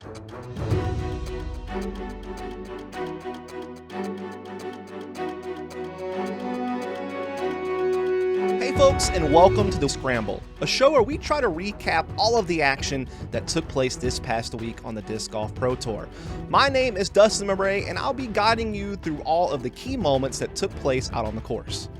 Hey folks, and welcome to the Scramble, a show where we try to recap all of the action that took place this past week on the Disc Golf Pro Tour. My name is Dustin Mouret, and I'll be guiding you through all of the key moments that took place out on the course.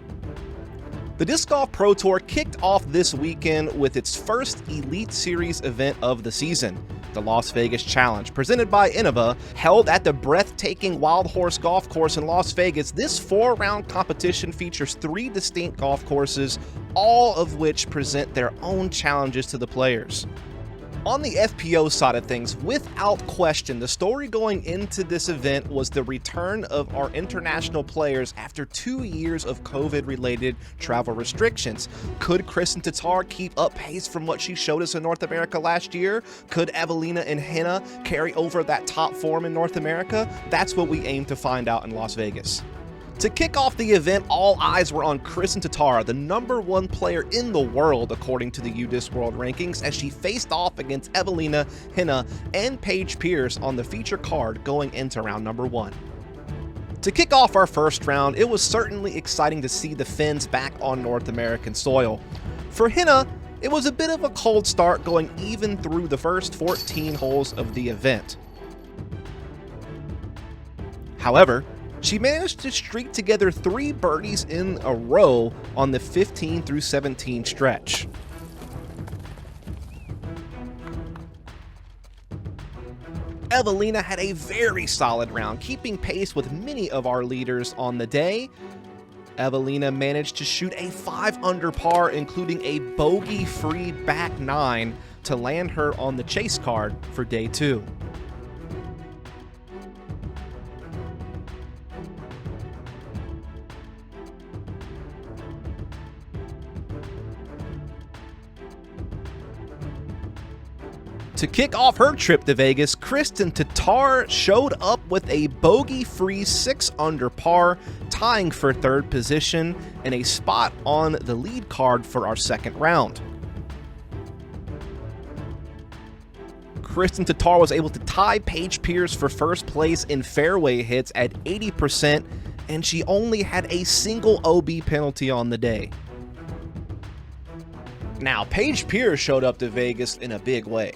The Disc Golf Pro Tour kicked off this weekend with its first Elite Series event of the season, the Las Vegas Challenge, presented by Innova. Held at the breathtaking Wild Horse Golf Course in Las Vegas, this 4-round competition features 3 distinct golf courses, all of which present their own challenges to the players. On the FPO side of things, without question, the story going into this event was the return of our international players after 2 years of COVID-related travel restrictions. Could Kristin Tattar keep up pace from what she showed us in North America last year? Could Evelina and Henna carry over that top form in North America? That's what we aim to find out in Las Vegas. To kick off the event, all eyes were on Kristin Tattar, the #1 player in the world according to the UDisc World Rankings, as she faced off against Evelina, Henna, and Paige Pierce on the feature card going into round number 1. To kick off our first round, it was certainly exciting to see the Finns back on North American soil. For Henna, it was a bit of a cold start going even through the first 14 holes of the event. However, she managed to streak together 3 birdies in a row on the 15 through 17 stretch. Evelina had a very solid round, keeping pace with many of our leaders on the day. Evelina managed to shoot a 5-under par, including a bogey-free back 9 to land her on the chase card for day 2. To kick off her trip to Vegas, Kristin Tattar showed up with a bogey-free 6-under par, tying for 3rd position and a spot on the lead card for our second round. Kristin Tattar was able to tie Paige Pierce for first place in fairway hits at 80%, and she only had a single OB penalty on the day. Now, Paige Pierce showed up to Vegas in a big way.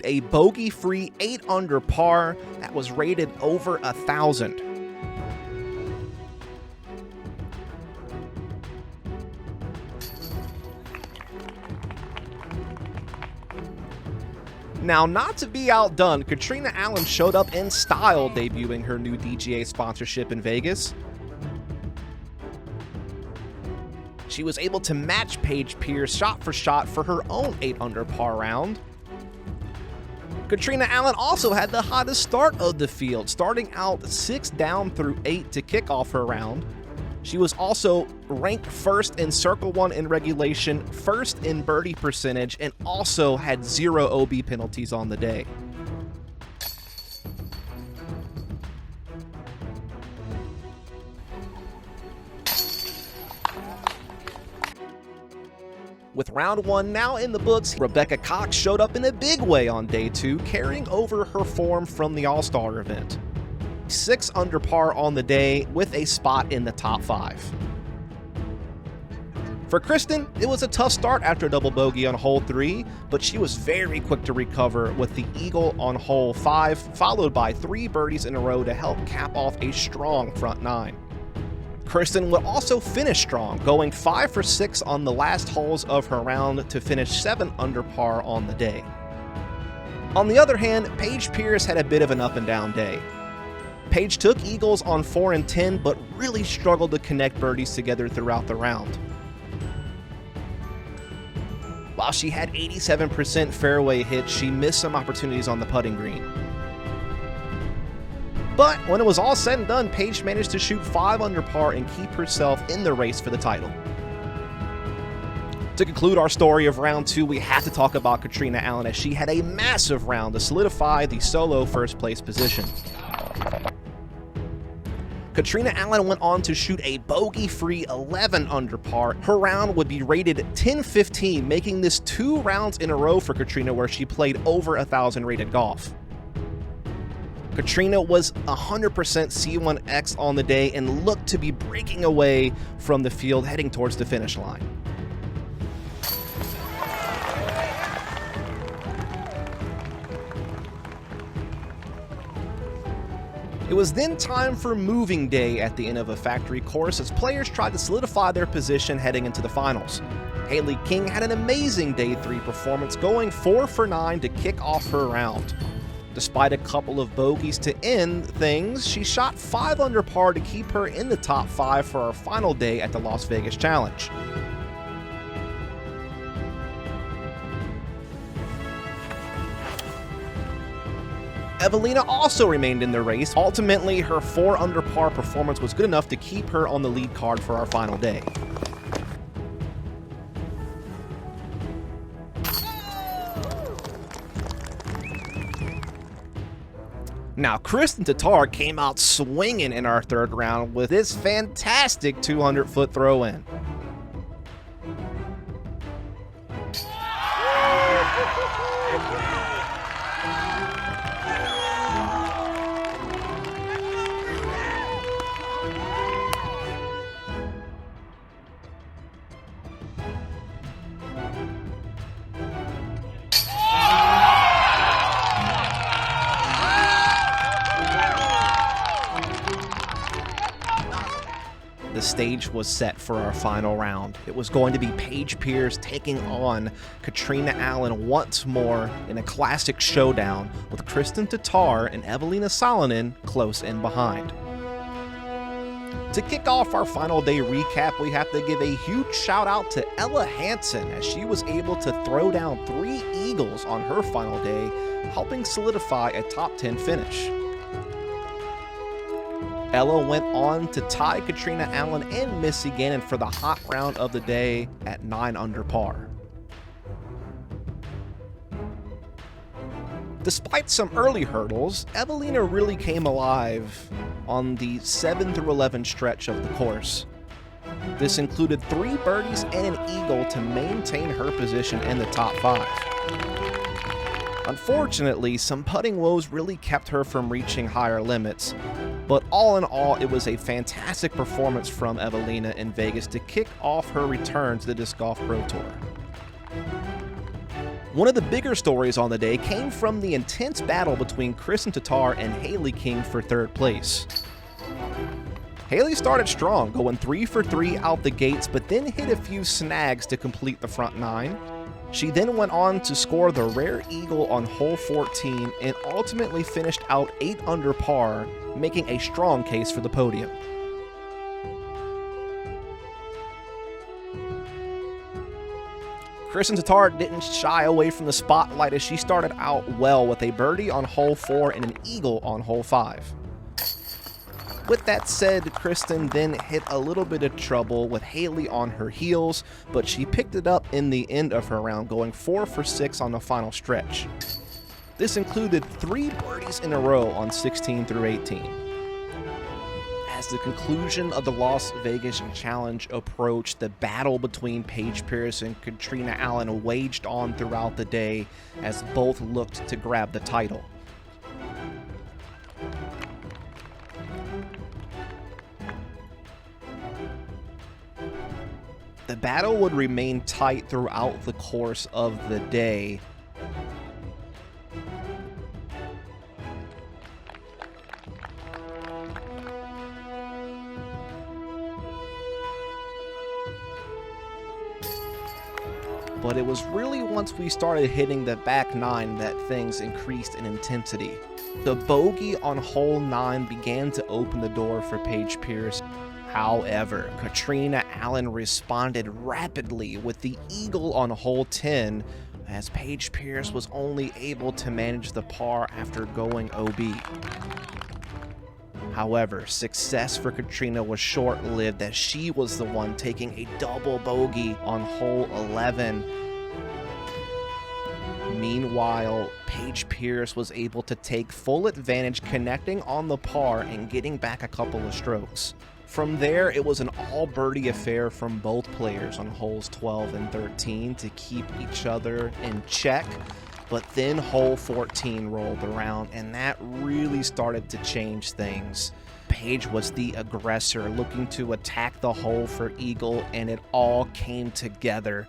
A bogey-free 8-under par that was rated over 1,000. Now, not to be outdone, Katrina Allen showed up in style, debuting her new DGA sponsorship in Vegas. She was able to match Paige Pierce shot for shot for her own 8-under par round. Katrina Allen also had the hottest start of the field, starting out 6 down through 8 to kick off her round. She was also ranked 1st in Circle 1 in regulation, 1st in birdie percentage, and also had 0 OB penalties on the day. With round 1 now in the books, Rebecca Cox showed up in a big way on day 2, carrying over her form from the All-Star event. 6-under par on the day with a spot in the top 5. For Kristin, it was a tough start after a double bogey on hole 3, but she was very quick to recover with the eagle on hole 5, followed by 3 birdies in a row to help cap off a strong front 9. Kristin would also finish strong, going 5 for 6 on the last holes of her round to finish 7-under par on the day. On the other hand, Paige Pierce had a bit of an up and down day. Paige took eagles on 4 and 10, but really struggled to connect birdies together throughout the round. While she had 87% fairway hits, she missed some opportunities on the putting green. But when it was all said and done, Paige managed to shoot 5-under par and keep herself in the race for the title. To conclude our story of round 2, we have to talk about Katrina Allen, as she had a massive round to solidify the solo first place position. Katrina Allen went on to shoot a bogey-free 11-under par. Her round would be rated 10-15, making this 2 rounds in a row for Katrina where she played over 1,000 rated golf. Katrina was 100% C1X on the day and looked to be breaking away from the field heading towards the finish line. It was then time for moving day at the end of a factory course as players tried to solidify their position heading into the finals. Haley King had an amazing Day 3 performance, going 4 for 9 to kick off her round. Despite a couple of bogeys to end things, she shot 5 under par to keep her in the top 5 for our final day at the Las Vegas Challenge. Evelina also remained in the race. Ultimately, her 4 under par performance was good enough to keep her on the lead card for our final day. Now, Kristen Tatar came out swinging in our third round with his fantastic 200-foot throw-in. The stage was set for our final round. It was going to be Paige Pierce taking on Katrina Allen once more in a classic showdown with Kristen Tatar and Evelina Salonen close in behind. To kick off our final day recap, we have to give a huge shout out to Ella Hansen as she was able to throw down 3 eagles on her final day, helping solidify a top 10 finish. Ella went on to tie Katrina Allen and Missy Gannon for the hot round of the day at 9 under par. Despite some early hurdles, Evelina really came alive on the 7 through 11 stretch of the course. This included 3 birdies and an eagle to maintain her position in the top 5. Unfortunately, some putting woes really kept her from reaching higher limits, but all in all, it was a fantastic performance from Evelina in Vegas to kick off her return to the Disc Golf Pro Tour. One of the bigger stories on the day came from the intense battle between Kristen Tatar and Haley King for 3rd place. Haley started strong, going 3 for 3 out the gates, but then hit a few snags to complete the front 9. She then went on to score the rare eagle on hole 14 and ultimately finished out 8 under par, making a strong case for the podium. Kristen Tatar didn't shy away from the spotlight as she started out well with a birdie on hole 4 and an eagle on hole 5. With that said, Kristen then hit a little bit of trouble with Haley on her heels, but she picked it up in the end of her round, going 4 for 6 on the final stretch. This included 3 birdies in a row on 16 through 18. As the conclusion of the Las Vegas Challenge approached, the battle between Paige Pierce and Katrina Allen waged on throughout the day as both looked to grab the title. The battle would remain tight throughout the course of the day. But it was really once we started hitting the back 9 that things increased in intensity. The bogey on hole 9 began to open the door for Paige Pierce. However, Katrina Allen responded rapidly with the eagle on hole 10 as Paige Pierce was only able to manage the par after going OB. However, success for Katrina was short-lived as she was the one taking a double bogey on hole 11. Meanwhile, Paige Pierce was able to take full advantage, connecting on the par and getting back a couple of strokes. From there, it was an all-birdie affair from both players on holes 12 and 13 to keep each other in check. But then hole 14 rolled around, and that really started to change things. Paige was the aggressor, looking to attack the hole for eagle, and it all came together.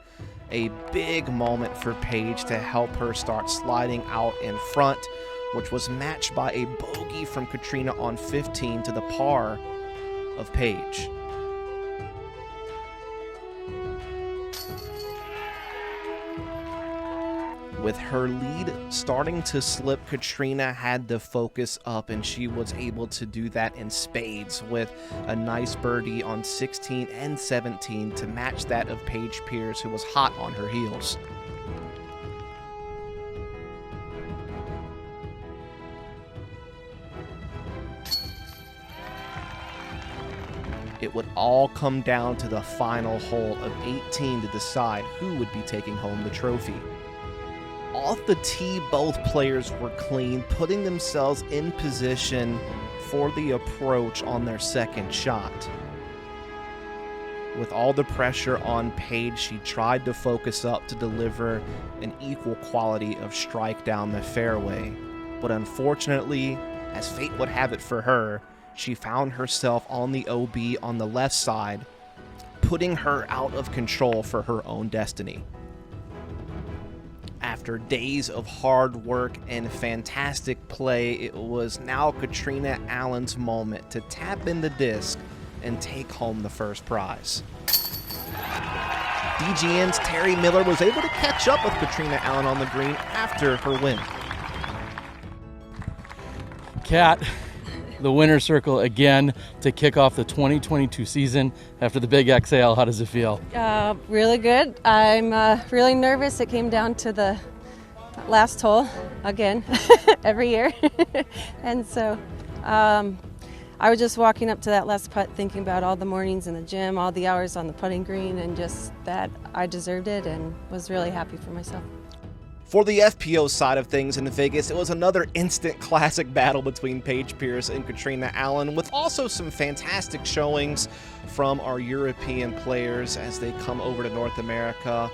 A big moment for Paige to help her start sliding out in front, which was matched by a bogey from Katrina on 15 to the par of Paige. With her lead starting to slip, Katrina had to focus up, and she was able to do that in spades with a nice birdie on 16 and 17 to match that of Paige Pierce, who was hot on her heels. It would all come down to the final hole of 18 to decide who would be taking home the trophy. Off the tee, both players were clean, putting themselves in position for the approach on their second shot. With all the pressure on Paige, she tried to focus up to deliver an equal quality of strike down the fairway. But unfortunately, as fate would have it for her, she found herself on the OB on the left side, putting her out of control for her own destiny. After days of hard work and fantastic play, it was now Katrina Allen's moment to tap in the disc and take home the first prize. DGN's Terry Miller was able to catch up with Katrina Allen on the green after her win. Kat, the winner's circle again to kick off the 2022 season after the big exhale. How does it feel? Really good. I'm really nervous. It came down to the last hole again every year. And so I was just walking up to that last putt thinking about all the mornings in the gym, all the hours on the putting green, and just that I deserved it and was really happy for myself. For the FPO side of things in Vegas, it was another instant classic battle between Paige Pierce and Katrina Allen, with also some fantastic showings from our European players as they come over to North America.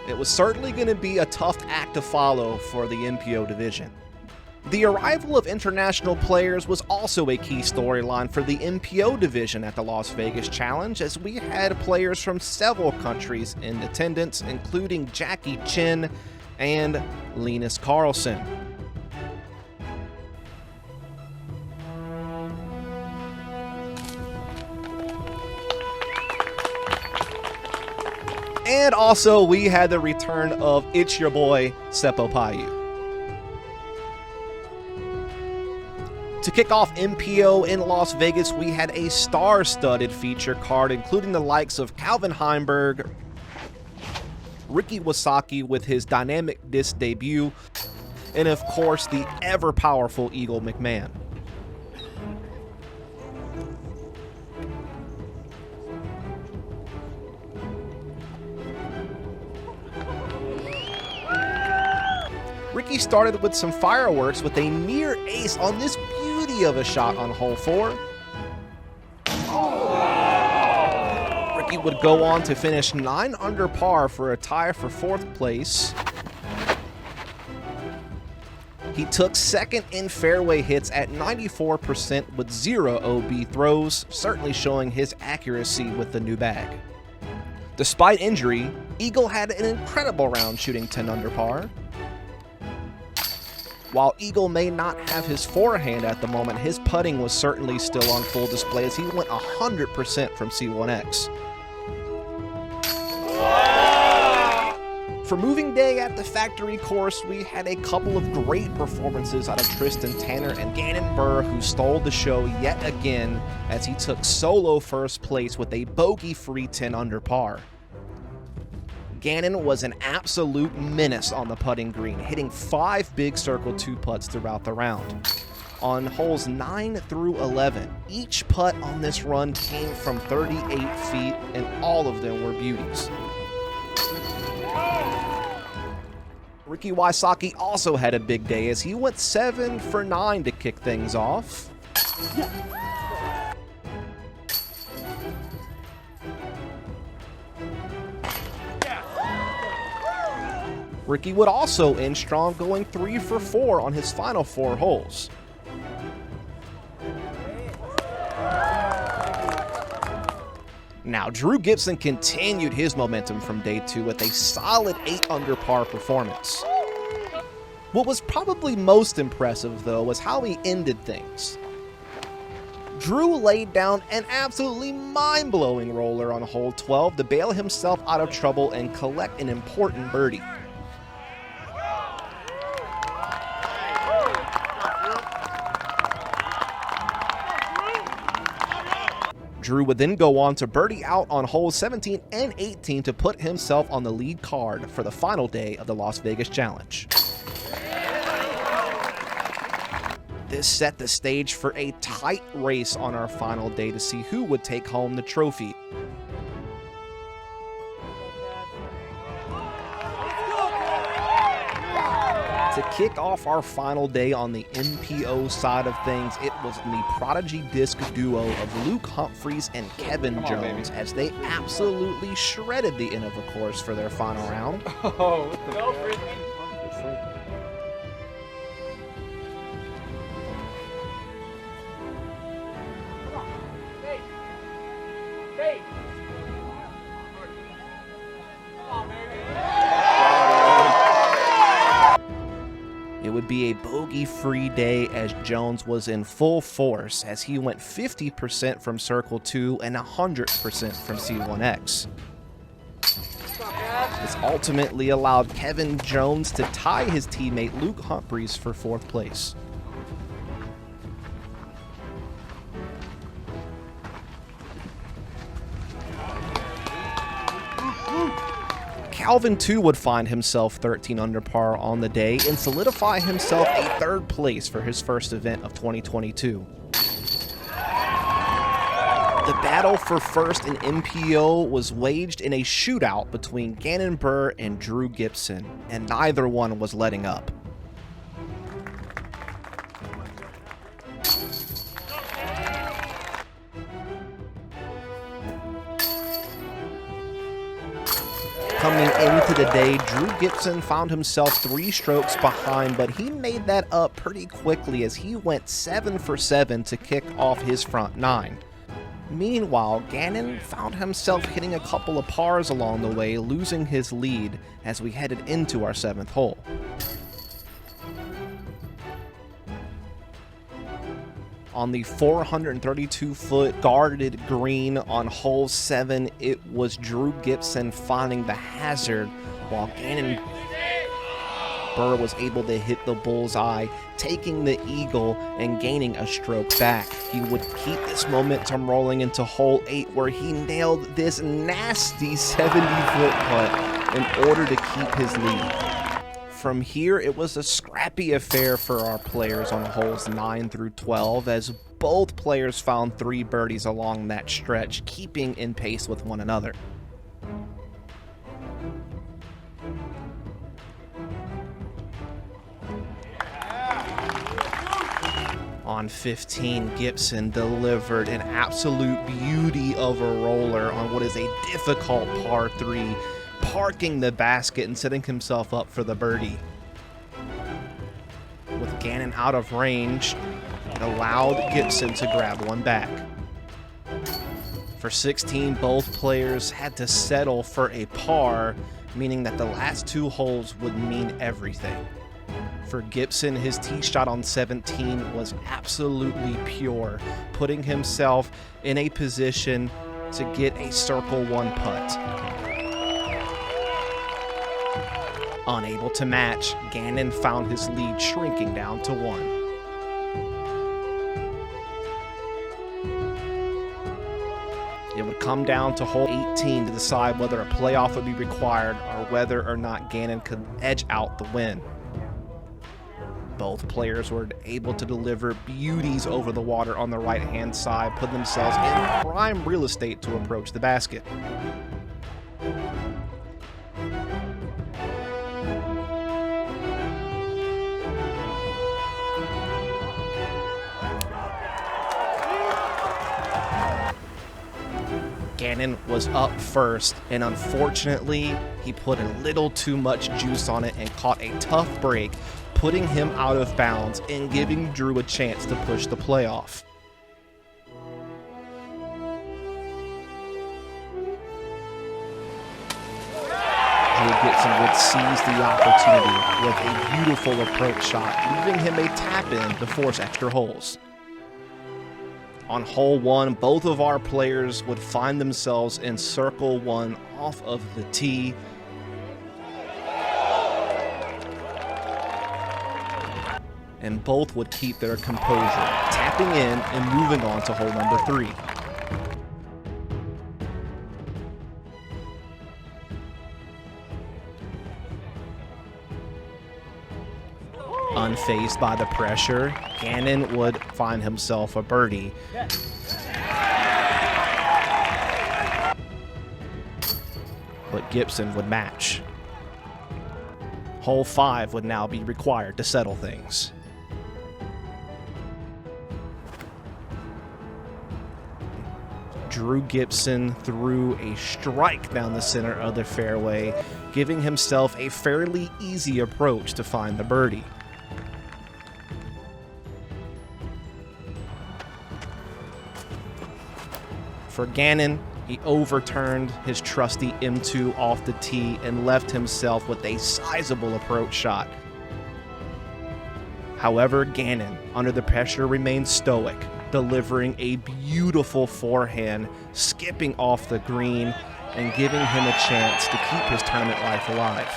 It was certainly going to be a tough act to follow for the MPO division. The arrival of international players was also a key storyline for the MPO division at the Las Vegas Challenge, as we had players from several countries in attendance, including Jackie Chin and Linus Carlson. And also we had the return of It's Your Boy, Seppo Payu. To kick off MPO in Las Vegas, we had a star-studded feature card, including the likes of Calvin Heimberg, Ricky Wasaki with his dynamic disc debut, and of course the ever-powerful Eagle McMahon. Ricky started with some fireworks with a near ace on this beauty of a shot on hole 4. Ricky would go on to finish 9 under par for a tie for 4th place. He took second in fairway hits at 94% with 0 OB throws, certainly showing his accuracy with the new bag. Despite injury, Eagle had an incredible round shooting 10 under par. While Eagle may not have his forehand at the moment, his putting was certainly still on full display as he went 100% from C1X. For moving day at the factory course, we had a couple of great performances out of Tristan Tanner and Gannon Burr, who stole the show yet again as he took solo first place with a bogey-free 10 under par. Gannon was an absolute menace on the putting green, hitting 5 big circle 2-putts throughout the round. On holes 9 through 11, each putt on this run came from 38 feet, and all of them were beauties. Ricky Wysocki also had a big day as he went 7 for 9 to kick things off. Ricky would also end strong, going 3 for 4 on his final 4 holes. Now, Drew Gibson continued his momentum from day 2 with a solid 8 under par performance. What was probably most impressive, though, was how he ended things. Drew laid down an absolutely mind-blowing roller on hole 12 to bail himself out of trouble and collect an important birdie. Drew would then go on to birdie out on holes 17 and 18 to put himself on the lead card for the final day of the Las Vegas Challenge. This set the stage for a tight race on our final day to see who would take home the trophy. To kick off our final day on the NPO side of things, it was the prodigy disc duo of Luke Humphreys and Kevin Jones as they absolutely shredded the end of the course for their final round. Oh, It would be a bogey-free day as Jones was in full force as he went 50% from Circle 2 and 100% from C1X. This ultimately allowed Kevin Jones to tie his teammate Luke Humphreys for 4th place. Calvin too would find himself 13 under par on the day and solidify himself a 3rd place for his first event of 2022. The battle for first in MPO was waged in a shootout between Gannon Buhr and Drew Gibson, and neither one was letting up. Coming into the day, Drew Gibson found himself 3 strokes behind, but he made that up pretty quickly as he went 7 for 7 to kick off his front 9. Meanwhile, Gannon found himself hitting a couple of pars along the way, losing his lead as we headed into our 7th hole. On the 432-foot guarded green on hole 7, it was Drew Gibson finding the hazard while Gannon Buhr was able to hit the bullseye, taking the eagle and gaining a stroke back. He would keep this momentum rolling into hole 8 where he nailed this nasty 70-foot putt in order to keep his lead. From here, it was a scrappy affair for our players on holes 9 through 12 as both players found 3 birdies along that stretch, keeping in pace with one another. On 15, Gibson delivered an absolute beauty of a roller on what is a difficult par 3, parking the basket and setting himself up for the birdie. With Gannon out of range, it allowed Gibson to grab one back. For 16, both players had to settle for a par, meaning that the last 2 holes would mean everything. For Gibson, his tee shot on 17 was absolutely pure, putting himself in a position to get a circle 1 putt. Unable to match, Gannon found his lead shrinking down to 1. It would come down to hole 18 to decide whether a playoff would be required or whether or not Gannon could edge out the win. Both players were able to deliver beauties over the water on the right-hand side, putting themselves in prime real estate to approach the basket. Gannon was up first, and unfortunately, he put a little too much juice on it and caught a tough break, putting him out of bounds and giving Drew a chance to push the playoff. Drew Gibson would seize the opportunity with a beautiful approach shot, leaving him a tap-in to force extra holes. On hole 1, both of our players would find themselves in circle 1 off of the tee. And both would keep their composure, tapping in and moving on to hole number 3. Unfazed by the pressure, Gannon would find himself a birdie. But Gibson would match. Hole 5 would now be required to settle things. Drew Gibson threw a strike down the center of the fairway, giving himself a fairly easy approach to find the birdie. For Gannon, he overturned his trusty M2 off the tee and left himself with a sizable approach shot. However, Gannon, under the pressure, remained stoic, delivering a beautiful forehand, skipping off the green, and giving him a chance to keep his tournament life alive.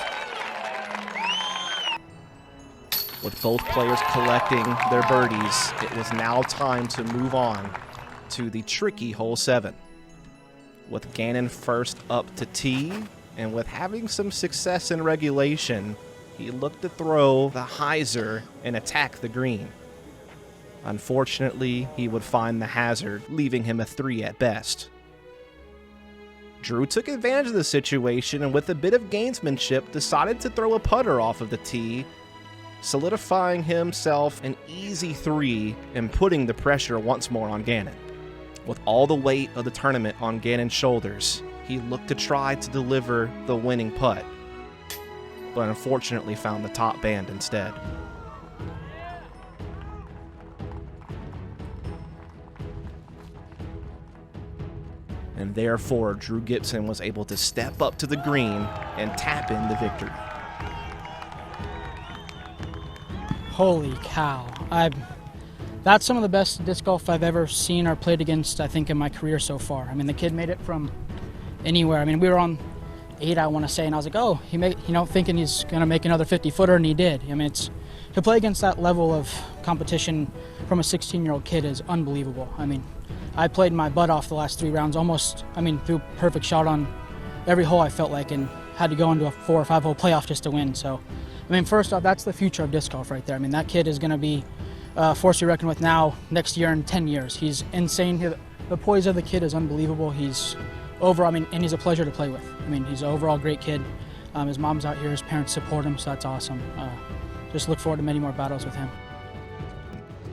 With both players collecting their birdies, it was now time to move on to the tricky hole 7. With Gannon first up to tee, and with having some success in regulation, he looked to throw the hyzer and attack the green. Unfortunately, he would find the hazard, leaving him a 3 at best. Drew took advantage of the situation and with a bit of gamesmanship decided to throw a putter off of the tee, solidifying himself an easy 3 and putting the pressure once more on Gannon. With all the weight of the tournament on Gannon's shoulders, he looked to try to deliver the winning putt, but unfortunately found the top band instead. And therefore, Drew Gibson was able to step up to the green and tap in the victory. Holy cow. That's some of the best disc golf I've ever seen or played against, I think, in my career so far. I mean, the kid made it from anywhere. I mean, we were on 8, I want to say, and I was like, oh, thinking he's going to make another 50-footer, and he did. I mean, to play against that level of competition from a 16-year-old kid is unbelievable. I mean, I played my butt off the last 3 rounds, threw perfect shot on every hole I felt like, and had to go into a 4 or 5 hole playoff just to win. So, I mean, first off, that's the future of disc golf right there. I mean, that kid is going to be force to be reckoned with now, next year, and 10 years. He's insane. The poise of the kid is unbelievable. He's and he's a pleasure to play with. I mean, he's an overall great kid. His mom's out here, his parents support him, so that's awesome. Just look forward to many more battles with him.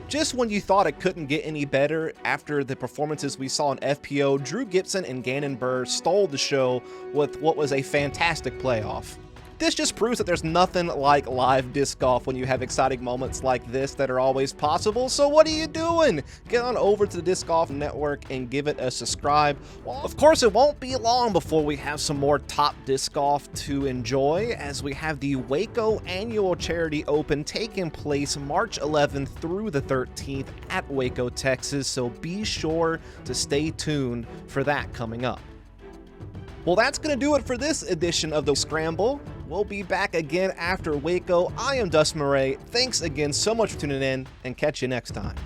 Just when you thought it couldn't get any better after the performances we saw in FPO, Drew Gibson and Gannon Buhr stole the show with what was a fantastic playoff. This just proves that there's nothing like live disc golf when you have exciting moments like this that are always possible. So what are you doing? Get on over to the Disc Golf Network and give it a subscribe. Well, of course, it won't be long before we have some more top disc golf to enjoy, as we have the Waco Annual Charity Open taking place March 11th through the 13th at Waco, Texas. So be sure to stay tuned for that coming up. Well, that's going to do it for this edition of the Scramble. We'll be back again after Waco. I am Dustin Mouret. Thanks again so much for tuning in, and catch you next time.